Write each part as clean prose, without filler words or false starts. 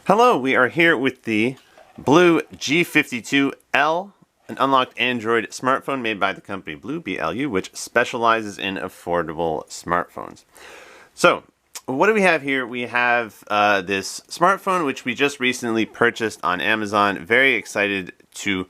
Hello, we are here with the Blu G52L, an unlocked Android smartphone made by the company Blu, BLU, which specializes in affordable smartphones. So, what do we have here? We have this smartphone, which we just recently purchased on Amazon. Very excited to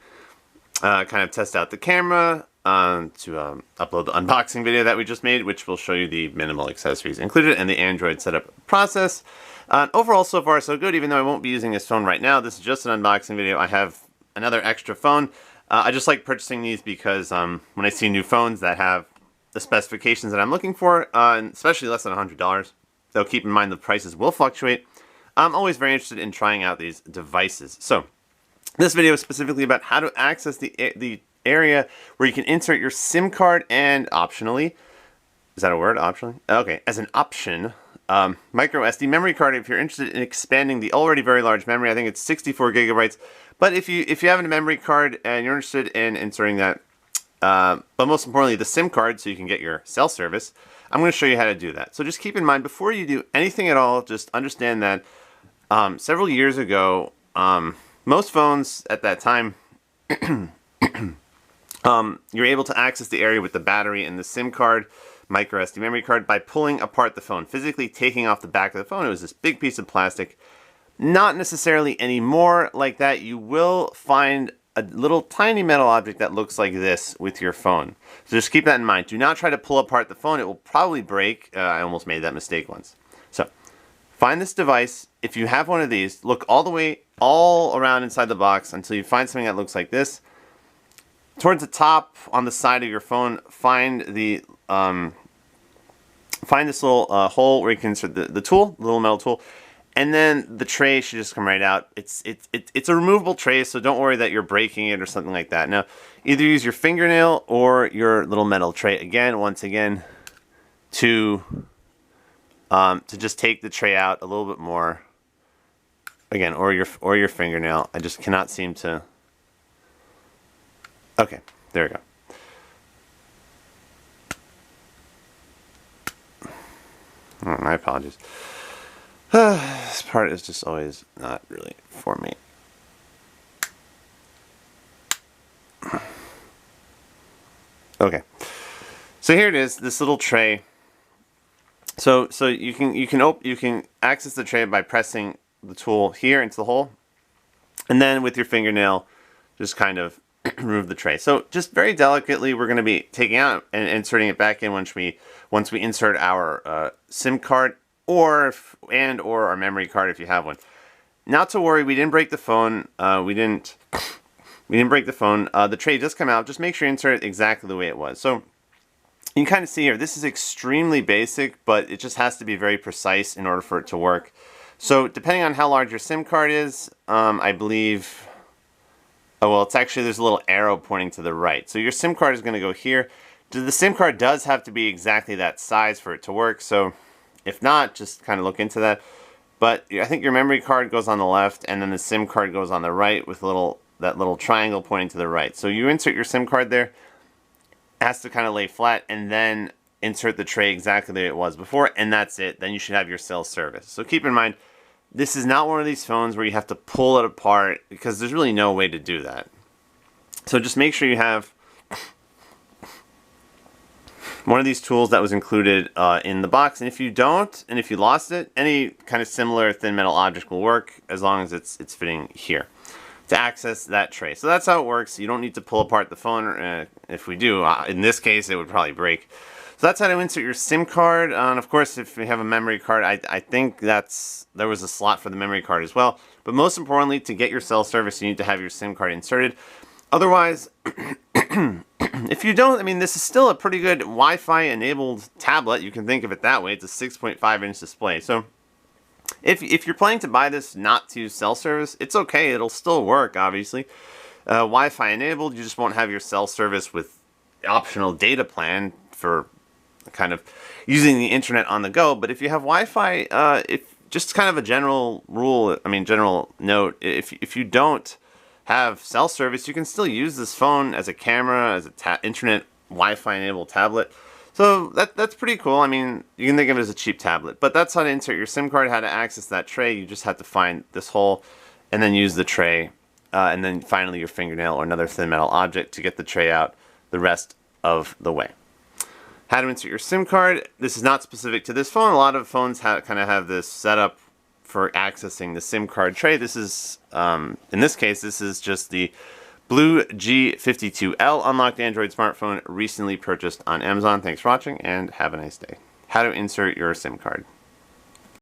kind of test out the camera, to upload the unboxing video that we just made, which will show you the minimal accessories included and the Android setup process. Overall, so far so good, even though I won't be using this phone right now. This is just an unboxing video. I have another extra phone. I just like purchasing these because when I see new phones that have the specifications that I'm looking for, and especially less than $100, though keep in mind the prices will fluctuate, I'm always very interested in trying out these devices. So, this video is specifically about how to access the area where you can insert your SIM card and optionally, is that a word, optionally? Okay, as an option, micro SD memory card if you're interested in expanding the already very large memory. I think it's 64 gigabytes. But if you have a memory card and you're interested in inserting that, but most importantly the SIM card so you can get your cell service, I'm going to show you how to do that. So just keep in mind, before you do anything at all, just understand that several years ago, most phones at that time, you're able to access the area with the battery and the SIM card, micro SD memory card, by pulling apart the phone, physically taking off the back of the phone. It was this big piece of plastic. Not necessarily anymore like that. You will find a little tiny metal object that looks like this with your phone. So just keep that in mind. Do not try to pull apart the phone. It will probably break. I almost made that mistake once. So find this device. If you have one of these, look all around inside the box until you find something that looks like this. Towards the top on the side of your phone, find the find this little hole where you can insert the tool, the little metal tool, and then the tray should just come right out. It's a removable tray, so don't worry that you're breaking it or something like that. Now, either use your fingernail or your little metal tray once again, to just take the tray out a little bit more. Again, or your fingernail. I just cannot seem to. Okay, there we go. Oh, my apologies. This part is just always not really for me. Okay, so here it is, this little tray. So you can access the tray by pressing the tool here into the hole, and then with your fingernail, just kind of remove the tray. So just very delicately, we're going to be taking out and inserting it back in once we insert our SIM card or our memory card if you have one. Not to worry, we didn't break the phone. We didn't break the phone. The tray does come out. Just make sure you insert it exactly the way it was. So you can kind of see here, this is extremely basic, but it just has to be very precise in order for it to work. So depending on how large your SIM card is, I believe. Oh, well, it's actually, there's a little arrow pointing to the right. So your SIM card is going to go here. The SIM card does have to be exactly that size for it to work. So if not, just kind of look into that. But I think your memory card goes on the left, and then the SIM card goes on the right with that little triangle pointing to the right. So you insert your SIM card there. It has to kind of lay flat, and then insert the tray exactly the way it was before, and that's it. Then you should have your cell service. So keep in mind, this is not one of these phones where you have to pull it apart, because there's really no way to do that. So just make sure you have one of these tools that was included in the box. And if you don't, and if you lost it, any kind of similar thin metal object will work as long as it's fitting here to access that tray. So that's how it works. You don't need to pull apart the phone. If we do, in this case, it would probably break. So that's how to insert your SIM card. And of course, if you have a memory card, I think there was a slot for the memory card as well. But most importantly, to get your cell service, you need to have your SIM card inserted. Otherwise, if you don't, I mean, this is still a pretty good Wi-Fi enabled tablet. You can think of it that way. It's a 6.5-inch display. So if you're planning to buy this not to use cell service, it's okay. It'll still work, obviously. Wi-Fi enabled, you just won't have your cell service with optional data plan for kind of using the internet on the go. But if you have Wi-Fi, just kind of a general rule, general note, if you don't have cell service, you can still use this phone as a camera, as a internet Wi-Fi enabled tablet. So that's pretty cool. I mean, you can think of it as a cheap tablet, but that's how to insert your SIM card, how to access that tray. You just have to find this hole and then use the tray, and then finally your fingernail or another thin metal object to get the tray out the rest of the way. How to insert your SIM card. This is not specific to this phone. A lot of phones kind of have this setup for accessing the SIM card tray. This is, in this case, this is just the Blu G52L unlocked Android smartphone recently purchased on Amazon. Thanks for watching and have a nice day. How to insert your SIM card.